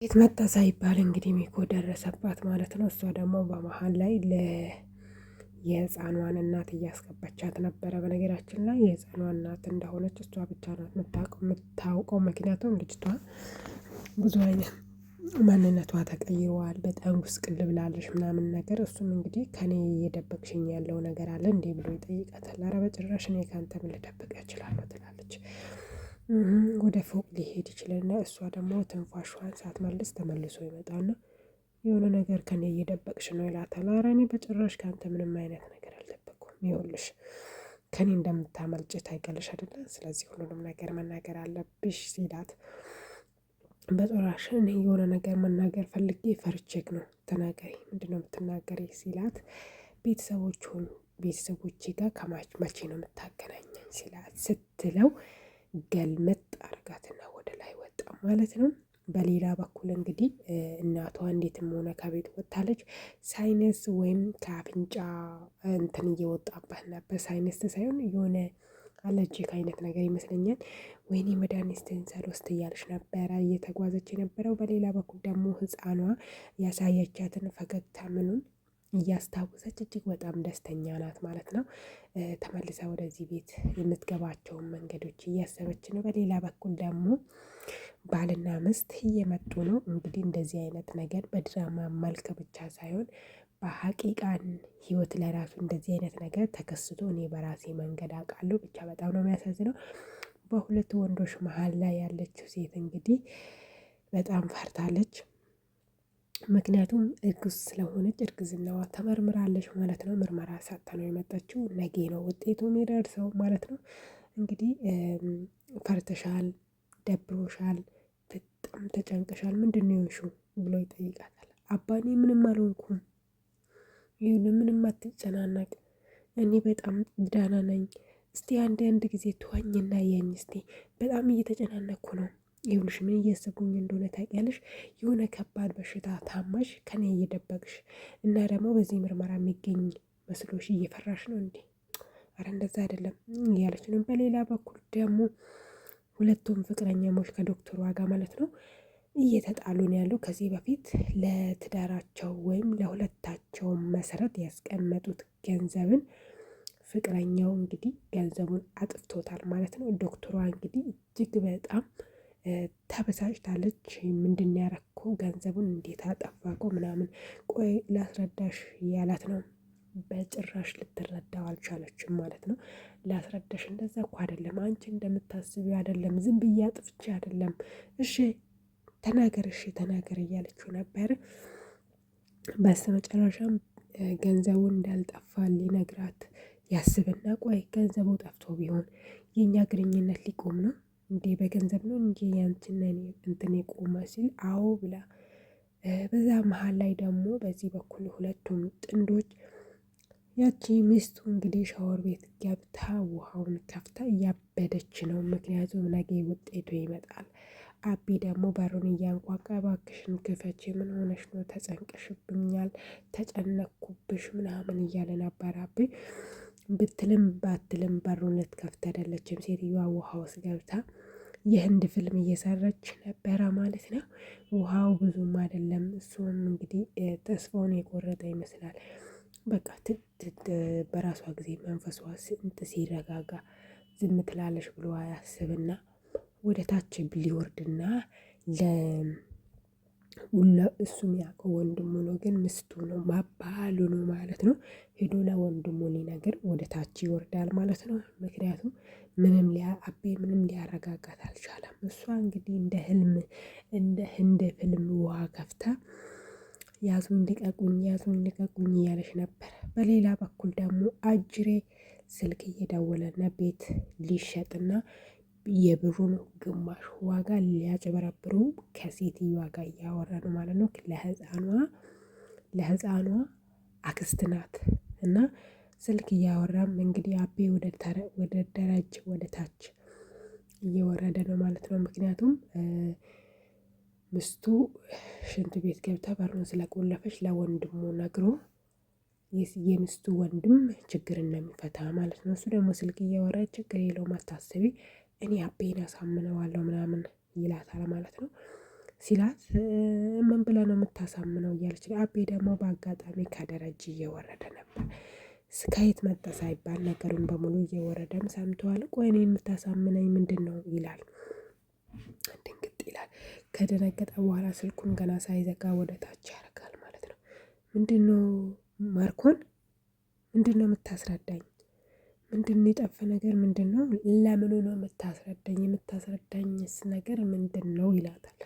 የት መጣ ሳይባል እንግዲህ ሚኮ ደረሰባት ማለት ነው። እሷ ደግሞ በመሃል ላይ የህፃኗን እናት እያስገባቻት ነበረ። በነገራችን ላይ የህፃኗ እናት እንደሆነች እሷ ብቻ ናት የምታውቀው። ምክንያቱም ልጅቷ ብዙ አይነት ማንነቷ ተቀይሯል። በጣም ጉስቅል ብላለች ምናምን ነገር። እሱም እንግዲህ ከኔ እየደበቅሽኝ ያለው ነገር አለ እንዴ ብሎ ይጠይቃታል። ኧረ በጭራሽ እኔ ካንተ ምን ልደብቅ እችላለሁ ትላለች። ወደ ፎቅ ሊሄድ ይችላልና እሷ ደግሞ ትንፋሿን ሳትመልስ ተመልሶ ይመጣና የሆነ ነገር ከኔ እየደበቅሽ ነው ይላታል። ኧረ እኔ በጭራሽ ካንተ ምንም አይነት ነገር አልደበቅኩም። ይኸውልሽ ከኔ እንደምታመልጭ ታውቂያለሽ አይደለ? ስለዚህ ሁሉንም ነገር መናገር አለብሽ ሲላት በጭራሽ እኔ የሆነ ነገር መናገር ፈልጌ ፈርቼክ ነው። ተናገሪ፣ ምንድነው የምትናገሪ ሲላት ቤተሰቦቼ ጋር መቼ ነው የምታገናኘኝ ሲላት ስትለው ገልመጥ አርጋትና ወደ ላይ ወጣ ማለት ነው። በሌላ በኩል እንግዲህ እናቷ እንዴትም ሆነ ከቤት ወጥታለች። ሳይነስ ወይም ከአፍንጫ እንትን እየወጣባት ነበር። ሳይነስ ሳይሆን የሆነ አለርጂክ አይነት ነገር ይመስለኛል። ወይኔ መድኃኒትህን ሳልወስድ እያለች ነበረ እየተጓዘች የነበረው። በሌላ በኩል ደግሞ ህፃኗ ያሳየቻትን ፈገግታ ምኑን እያስታወሰች እጅግ በጣም ደስተኛ ናት ማለት ነው። ተመልሳ ወደዚህ ቤት የምትገባቸውን መንገዶች እያሰበች ነው። በሌላ በኩል ደግሞ ባልና ሚስት እየመጡ ነው። እንግዲህ እንደዚህ አይነት ነገር በድራማ መልክ ብቻ ሳይሆን በሀቂቃን ህይወት ላይ ራሱ እንደዚህ አይነት ነገር ተከስቶ እኔ በራሴ መንገድ አውቃለሁ። ብቻ በጣም ነው የሚያሳዝነው። በሁለት ወንዶች መሃል ላይ ያለችው ሴት እንግዲህ በጣም ፈርታለች። ምክንያቱም እርጉዝ ስለሆነች እርግዝናዋ ተመርምራለች ማለት ነው። ምርመራ ሰጥታ ነው የመጣችው። ነገ ነው ውጤቱ የሚደርሰው ማለት ነው። እንግዲህ ፈርተሻል፣ ደብሮሻል፣ በጣም ተጨንቀሻል፣ ምንድነው የሆንሽው ብሎ ይጠይቃታል። አባ እኔ ምንም አልሆንኩም፣ ይሁን ምንም አትጨናነቅ፣ እኔ በጣም ደህና ነኝ። እስቲ አንድ ጊዜ ተወኝና የኝ እስቲ በጣም እየተጨናነቅኩ ነው። ይኸውልሽ ምን እያሰብኩኝ እንደሆነ ታውቂያለሽ? የሆነ ከባድ በሽታ ታማሽ ከኔ እየደበቅሽ እና ደግሞ በዚህ ምርመራ የሚገኝ መስሎሽ እየፈራሽ ነው እንዴ? አረ እንደዛ አይደለም እያለች ነው። በሌላ በኩል ደግሞ ሁለቱም ፍቅረኛሞች ከዶክተሯ ጋር ማለት ነው እየተጣሉ ነው ያሉ። ከዚህ በፊት ለትዳራቸው ወይም ለሁለታቸው መሰረት ያስቀመጡት ገንዘብን ፍቅረኛው እንግዲህ ገንዘቡን አጥፍቶታል ማለት ነው። ዶክተሯ እንግዲህ እጅግ በጣም ተበሳጭታለች። ምንድን ያረከው ገንዘቡን እንዴት አጠፋቀው ምናምን፣ ቆይ ላስረዳሽ እያላት ነው። በጭራሽ ልትረዳው አልቻለችም ማለት ነው። ላስረዳሽ እንደዛ እኮ አይደለም፣ አንቺ እንደምታስቢው አይደለም፣ ዝም ብዬ አጥፍቼ አይደለም፣ እሺ ተናገር፣ እሺ ተናገር እያለችው ነበር። በስተመጨረሻም ገንዘቡን እንዳልጠፋ ሊነግራት ያስብና ቆይ ገንዘቡ ጠፍቶ ቢሆን የኛ ግንኙነት ሊቆም ነው እንዴ? በገንዘብ ነው እንጂ ያንቺና እኔ እንትን የቆመ ሲል አዎ ብላ በዛ መሃል ላይ ደግሞ በዚህ በኩል ሁለቱም ጥንዶች ያቺ ሚስቱ እንግዲህ ሻወር ቤት ገብታ ውሃውን ከፍታ እያበደች ነው። ምክንያቱም ነገ ውጤቱ ይመጣል። አቢ ደግሞ በሩን እያንኳኳ እባክሽን ክፈቺ፣ ምን ሆነሽ ነው? ተጨንቀሽብኛል፣ ተጨነኩብሽ ምናምን እያለ ነበር አቢ። ብትልም ባትልም በሩን ልትከፍት አይደለችም ሴትዮዋ። ውሃ ውስጥ ገብታ የህንድ ፊልም እየሰራች ነበረ ማለት ነው። ውሃው ብዙም አይደለም። እሱም እንግዲህ ተስፋውን የቆረጠ ይመስላል። በቃ በራሷ ጊዜ መንፈሷ ስንት ሲረጋጋ ዝም ትላለች ብሎ ያስብና ወደ ታች ሊወርድና እሱ የሚያውቀው ወንድሙ ነው፣ ግን ምስቱ ነው ባሉ ነው ማለት ነው። ሄዶ ለወንድሙ ሊነግር ወደ ታች ይወርዳል ማለት ነው። ምክንያቱም አቤ ምንም ሊያረጋጋት አልቻለም። እሷ እንግዲህ እንደ ህንድ ፊልም ውሃ ከፍታ ያዙኝ ልቀቁኝ እያለች ነበር። በሌላ በኩል ደግሞ አጅሬ ስልክ እየደወለና ቤት ሊሸጥና የብሩን ግማሽ ዋጋ ሊያጭበረብሩ ከሴትዮዋ ጋር እያወራ ነው ማለት ነው። ለህፃኗ አክስት ናት እና ስልክ እያወራም እንግዲህ አቤ ወደ ደረጃ ወደ ታች እየወረደ ነው ማለት ነው። ምክንያቱም ምስቱ ሽንት ቤት ገብታ በሩን ስለቆለፈች ለወንድሙ ነግሮ የሚስቱ ወንድም ችግር እንደሚፈታ ማለት ነው። እሱ ደግሞ ስልክ እያወራ ችግር የለውም አታስቢ፣ እኔ አቤን አሳምነዋለሁ ምናምን ይላታል ማለት ነው። ሲላት ምን ብለህ ነው የምታሳምነው እያለች አቤ ደግሞ በአጋጣሚ ከደረጃ እየወረደ ነበር። ከየት መጣ ሳይባል ነገሩን በሙሉ እየወረደም ሰምተዋል። ቆይ እኔን የምታሳምነኝ ምንድን ነው ይላል። ድንግጥ ይላል። ከደነገጠ በኋላ ስልኩን ገና ሳይዘጋ ወደ ታች ያደርጋል ማለት ነው። ምንድን ነው ማርኮን፣ ምንድን ነው የምታስረዳኝ? ምንድን ነው የጠፋ ነገር ምንድን ነው? ለምኑ ነው የምታስረዳኝ? የምታስረዳኝስ ነገር ምንድን ነው ይላታል።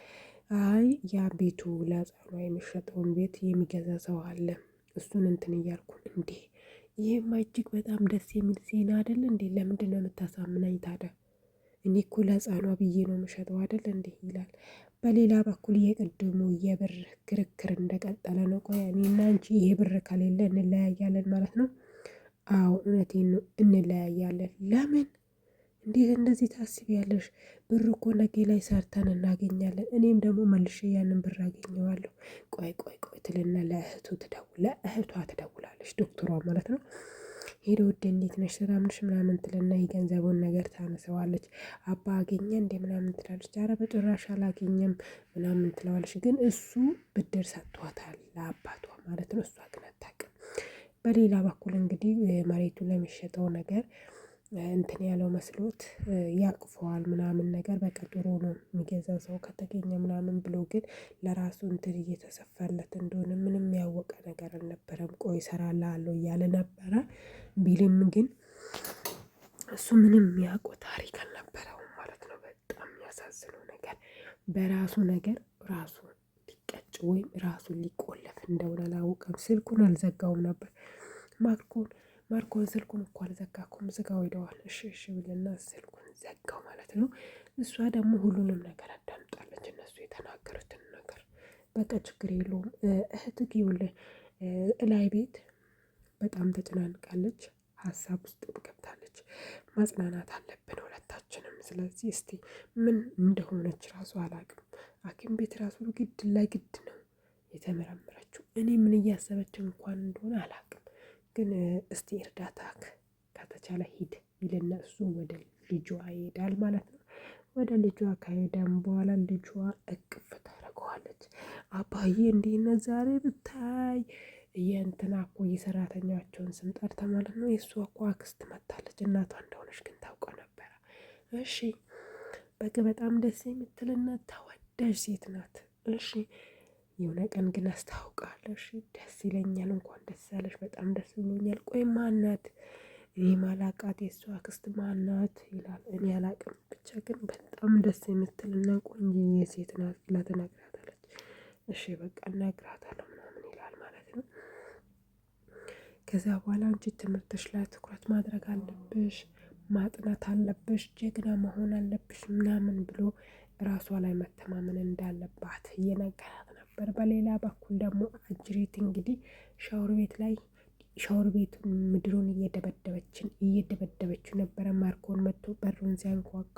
አይ ያ ቤቱ ለሕፃኗ የሚሸጠውን ቤት የሚገዛ ሰው አለ፣ እሱን እንትን እያልኩ እንዴ። ይሄማ እጅግ በጣም ደስ የሚል ዜና አይደል እንዴ? ለምንድን ነው የምታሳምናኝ ታዲያ? እኔ እኮ ለሕፃኗ ብዬ ነው የምሸጠው አይደል እንዴ ይላል። በሌላ በኩል የቅድሙ የብር ክርክር እንደቀጠለ ነው። ቆይ እኔና አንቺ ይሄ ብር ከሌለ እንለያያለን ማለት ነው? አዎ እውነቴን ነው እንለያያለን። ለምን? እንዴት እንደዚህ ታስቢያለሽ? ብር እኮ ነገ ላይ ሰርተን እናገኛለን። እኔም ደግሞ መልሼ ያንን ብር አገኘዋለሁ። ቆይ ቆይ ቆይ ትልና ለእህቷ ትደውላለች፣ ዶክተሯ ማለት ነው። ሄዶ ውድ እንዴት ነሽ ሰላም ነሽ ምናምን ትልና የገንዘቡን ነገር ታነሰዋለች። አባ አገኘ እንዴ ምናምን ትላለች። ኧረ በጭራሽ አላገኘም ምናምን ትለዋለች። ግን እሱ ብድር ሰጥቷታል ለአባቷ ማለት ነው። እሷ ግን አታውቅም። በሌላ በኩል እንግዲህ መሬቱ ለሚሸጠው ነገር እንትን ያለው መስሎት ያቅፈዋል ምናምን ነገር በቃ ጥሩ ነው የሚገዛው ሰው ከተገኘ ምናምን ብሎ፣ ግን ለራሱ እንትን እየተሰፋለት እንደሆነ ምንም ያወቀ ነገር አልነበረም። ቆይ እሰራልሃለሁ እያለ ነበረ ቢልም ግን እሱ ምንም የሚያውቀው ታሪክ አልነበረውም ማለት ነው። በጣም የሚያሳዝነው ነገር በራሱ ነገር ራሱ ሊቀጭ ወይም ራሱ ሊቆለፍ እንደሆነ አላወቀም። ስልኩን አልዘጋውም ነበር ማርኮን ስልኩን እኮ አልዘጋኩም፣ ዝጋው ሄደዋል። እሺ እሺ ብልና ስልኩን ዘጋው ማለት ነው። እሷ ደግሞ ሁሉንም ነገር አዳምጣለች፣ እነሱ የተናገሩትን ነገር። በቃ ችግር የለውም እህትህ ይኸውልህ እላይ ቤት በጣም ተጨናንቃለች፣ ሀሳብ ውስጥ ገብታለች። ማጽናናት አለብን ሁለታችንም። ስለዚህ እስቲ ምን እንደሆነች ራሱ አላቅም። ሐኪም ቤት ራሱ ግድ ለግድ ነው የተመረመረችው። እኔ ምን እያሰበች እንኳን እንደሆነ አላቅም። ግን እስቲ እርዳታ ከተቻለ ሂድ ይልና እሱ ወደ ልጇ ይሄዳል ማለት ነው። ወደ ልጇ ከሄደም በኋላ ልጇ እቅፍ ታደርገዋለች። አባዬ እንዴት ነህ ዛሬ ብታይ የእንትና እኮ የሰራተኛቸውን ስም ጠርታ ማለት ነው። የእሷ እኮ አክስት መታለች፣ እናቷ እንደሆነች ግን ታውቀው ነበረ። እሺ በቃ በጣም ደስ የምትልና ተወዳጅ ሴት ናት። እሺ የሆነ ቀን ግን አስታውቃለሁ። እሺ ደስ ይለኛል፣ እንኳን ደስ ያለሽ፣ በጣም ደስ ብሎኛል። ቆይ ማናት? እኔ ማላቃት የእሷ አክስት ማናት ይላል። እኔ አላቅም፣ ብቻ ግን በጣም ደስ የምትልና ቆንጆዬ ሴት ናት ብላ ትነግራታለች። እሺ በቃ እነግራታለሁ ምናምን ይላል ማለት ነው። ከዚያ በኋላ አንቺ ትምህርትሽ ላይ ትኩረት ማድረግ አለብሽ፣ ማጥናት አለብሽ፣ ጀግና መሆን አለብሽ ምናምን ብሎ ራሷ ላይ መተማመን እንዳለባት እየነገራት ነበር። በሌላ በኩል ደግሞ አጅሬት እንግዲህ ሻወር ቤቱን ምድሩን እየደበደበችው ነበረ። ማርኮን መጥቶ በሩን ሲያንኳኳ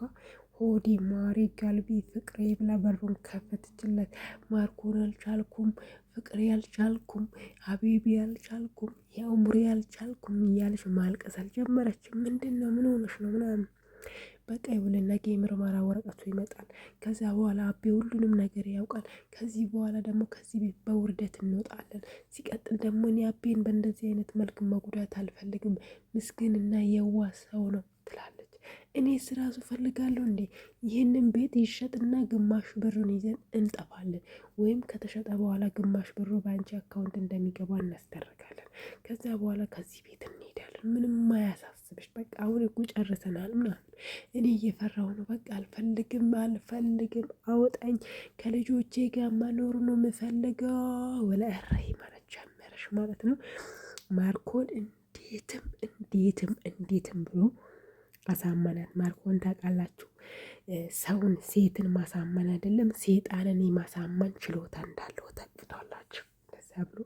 ሆዴ ማሪ ጋልቢ ፍቅሬ ብላ በሩን ከፈተችለት። ማርኮን አልቻልኩም፣ ፍቅሬ አልቻልኩም፣ ሀቢቢ አልቻልኩም፣ የኡምሪ አልቻልኩም እያለች ማልቀስ አልጀመረች። ምንድን ነው ምን ሆነሽ ነው ምናምን በቃ ይኸውልህ ነገ የምርመራ ወረቀቱ ይመጣል። ከዚያ በኋላ አቤ ሁሉንም ነገር ያውቃል። ከዚህ በኋላ ደግሞ ከዚህ ቤት በውርደት እንወጣለን። ሲቀጥል ደግሞ እኔ አቤን በእንደዚህ አይነት መልክ መጉዳት አልፈልግም፣ ምስኪንና የዋህ ሰው ነው ትላለች። እኔ ስራሱ ፈልጋለሁ እንዴ ይህንን ቤት ይሸጥና ግማሽ ብሩን ይዘን እንጠፋለን፣ ወይም ከተሸጠ በኋላ ግማሽ ብሩ በአንቺ አካውንት እንደሚገባ እናስደርጋለን። ከዚያ በኋላ ከዚህ ቤት እንሄዳለን። ምንም አያሳስብሽ፣ በቃ አሁን እኮ ጨርሰናል ምናምን። እኔ እየፈራሁ ነው፣ በቃ አልፈልግም፣ አወጣኝ፣ ከልጆቼ ጋር መኖር ነው የምፈልገው ወለ እረይ ማለት ጀመረሽ ማለት ነው። ማርኮን እንዴትም ብሎ አሳመናት። ማርኮን ታውቃላችሁ ሰውን ሴትን ማሳመን አይደለም ሴጣንን የማሳመን ችሎታ እንዳለው ታውቁታላችሁ። እንደዛ ብሎ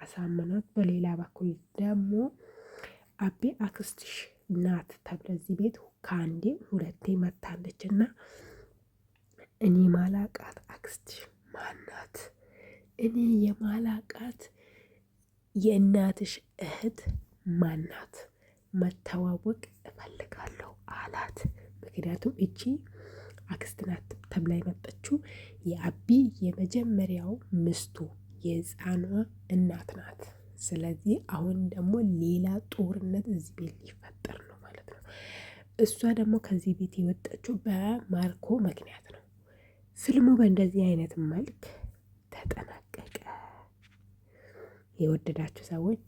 አሳመናት። በሌላ በኩል ደግሞ አቤ አክስትሽ ናት ተብለ እዚህ ቤት ከአንዴ ሁለቴ መታለች እና እኔ ማላቃት አክስትሽ ማናት? እኔ የማላቃት የእናትሽ እህት ማናት? መተዋወቅ እፈልጋለሁ አላት። ምክንያቱም እቺ አክስት ናት ተብላ የመጣችው የአቢ የመጀመሪያው ምስቱ የህፃኗ እናት ናት። ስለዚህ አሁን ደግሞ ሌላ ጦርነት እዚህ ቤት ሊፈጠር ነው ማለት ነው። እሷ ደግሞ ከዚህ ቤት የወጣችው በማርኮ ምክንያት ነው። ፊልሙ በእንደዚህ አይነት መልክ ተጠናቀቀ። የወደዳችሁ ሰዎች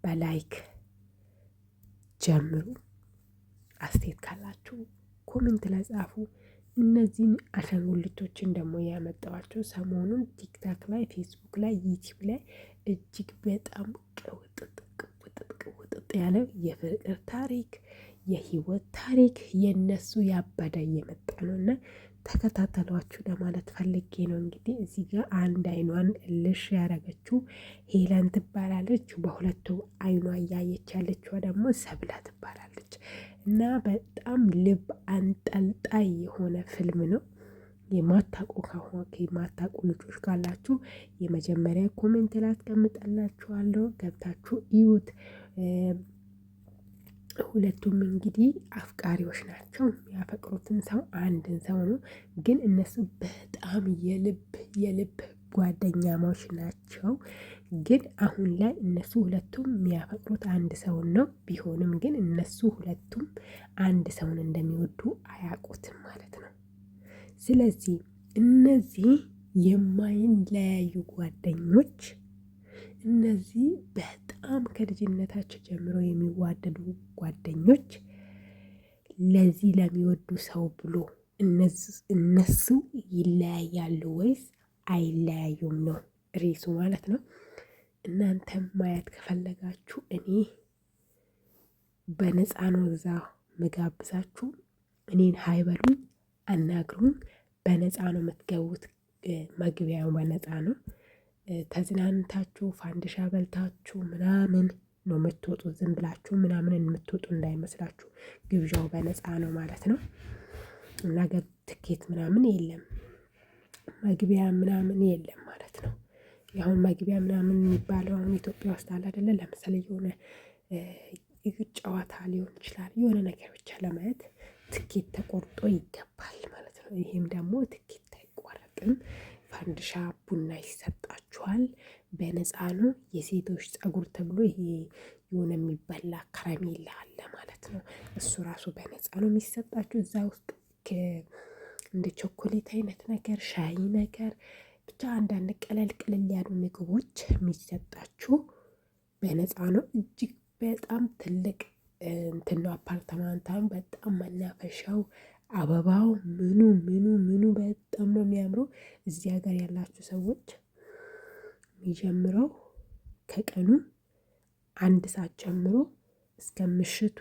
በላይክ ጀምሩ። አስተያየት ካላችሁ ኮሜንት ላይ ጻፉ። እነዚህን አሻንጉሊቶችን ደግሞ ያመጣኋቸው ሰሞኑን ቲክታክ ላይ፣ ፌስቡክ ላይ፣ ዩቲዩብ ላይ እጅግ በጣም ቅውጥጥ ያለ የፍቅር ታሪክ፣ የህይወት ታሪክ የነሱ ያበደ እየመጣ ነው እና ተከታተሏችሁ ለማለት ፈልጌ ነው። እንግዲህ እዚህ ጋር አንድ አይኗን ልሽ ያደረገችው ሄለን ትባላለች። በሁለቱ አይኗ እያየች ያለችዋ ደግሞ ሰብላ ትባላለች። እና በጣም ልብ አንጠልጣይ የሆነ ፊልም ነው። የማታውቁ ልጆች ካላችሁ የመጀመሪያ ኮሜንት ላይ አስቀምጠላችኋለሁ፣ ገብታችሁ እዩት። ሁለቱም እንግዲህ አፍቃሪዎች ናቸው። የሚያፈቅሩትን ሰው አንድን ሰው ነው። ግን እነሱ በጣም የልብ ጓደኛሞች ናቸው። ግን አሁን ላይ እነሱ ሁለቱም የሚያፈቅሩት አንድ ሰውን ነው። ቢሆንም ግን እነሱ ሁለቱም አንድ ሰውን እንደሚወዱ አያውቁትም ማለት ነው። ስለዚህ እነዚህ የማይለያዩ ጓደኞች፣ እነዚህ በጣም ከልጅነታቸው ጀምሮ የሚዋደዱ ጓደኞች ለዚህ ለሚወዱ ሰው ብሎ እነሱ ይለያያሉ ወይስ አይለያዩም ነው ርዕሱ ማለት ነው። እናንተም ማየት ከፈለጋችሁ እኔ በነፃ ነው እዛ መጋብዛችሁ። እኔን ሀይበሉኝ፣ አናግሩኝ። በነፃ ነው የምትገቡት። መግቢያው በነፃ ነው። ተዝናንታችሁ ፋንድሻ በልታችሁ ምናምን ነው የምትወጡ። ዝም ብላችሁ ምናምን የምትወጡ እንዳይመስላችሁ። ግብዣው በነፃ ነው ማለት ነው። እና ትኬት ምናምን የለም፣ መግቢያ ምናምን የለም ማለት ነው። አሁን መግቢያ ምናምን የሚባለው አሁን ኢትዮጵያ ውስጥ አለ አይደለ? ለምሳሌ የሆነ ጨዋታ ሊሆን ይችላል፣ የሆነ ነገር ብቻ ለማየት ትኬት ተቆርጦ ይገባል ማለት ነው። ይሄም ደግሞ ትኬት አይቋረጥም። ፋንድሻ ቡና ይሰጣችኋል፣ በነፃ ነው። የሴቶች ፀጉር ተብሎ ይሄ የሆነ የሚበላ ከረሜላ አለ ማለት ነው። እሱ ራሱ በነፃ ነው የሚሰጣችሁ። እዛ ውስጥ እንደ ቾኮሌት አይነት ነገር፣ ሻይ ነገር፣ ብቻ አንዳንድ ቀለል ያሉ ምግቦች የሚሰጣችሁ በነፃ ነው። እጅግ በጣም ትልቅ እንትን ነው። አፓርትመንታም በጣም መናፈሻው፣ አበባው፣ ምኑ በጣም ነው የሚያምረው። እዚህ ሀገር ያላችሁ ሰዎች የሚጀምረው ከቀኑ 1 ሰዓት ጀምሮ እስከ ምሽቱ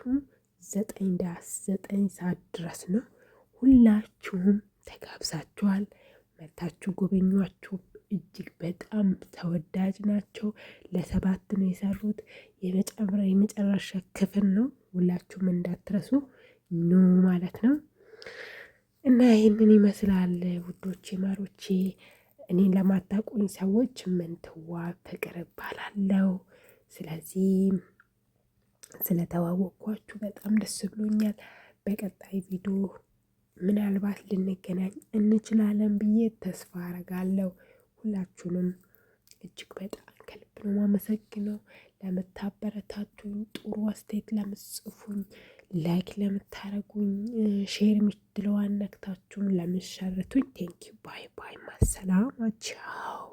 9 ሰዓት ድረስ ነው። ሁላችሁም ተጋብዛችኋል። መታችሁ ጎበኟቸው። እጅግ በጣም ተወዳጅ ናቸው። ለ7 ነው የሰሩት። የመጨረሻ ክፍል ነው። ሁላችሁም እንዳትረሱ ኑ ማለት ነው። እና ይህንን ይመስላል ውዶቼ ማሮቼ። እኔን ለማታውቁኝ ሰዎች ምንትዋብ ፍቅር እባላለሁ። ስለዚህ ስለተዋወቅኳችሁ በጣም ደስ ብሎኛል። በቀጣይ ቪዲዮ ምናልባት ልንገናኝ እንችላለን ብዬ ተስፋ አረጋለሁ። ሁላችሁንም እጅግ በጣም ከልብ ነው ማመሰግነው። ለምታበረታቱኝ፣ ጥሩ አስተያየት ለምትጽፉኝ፣ ላይክ ለምታረጉኝ፣ ሼር የምትለዋን ነክታችሁም ለምትሸርቱኝ ቴንኪው። ባይ ባይ። ማሰላማ ቻው።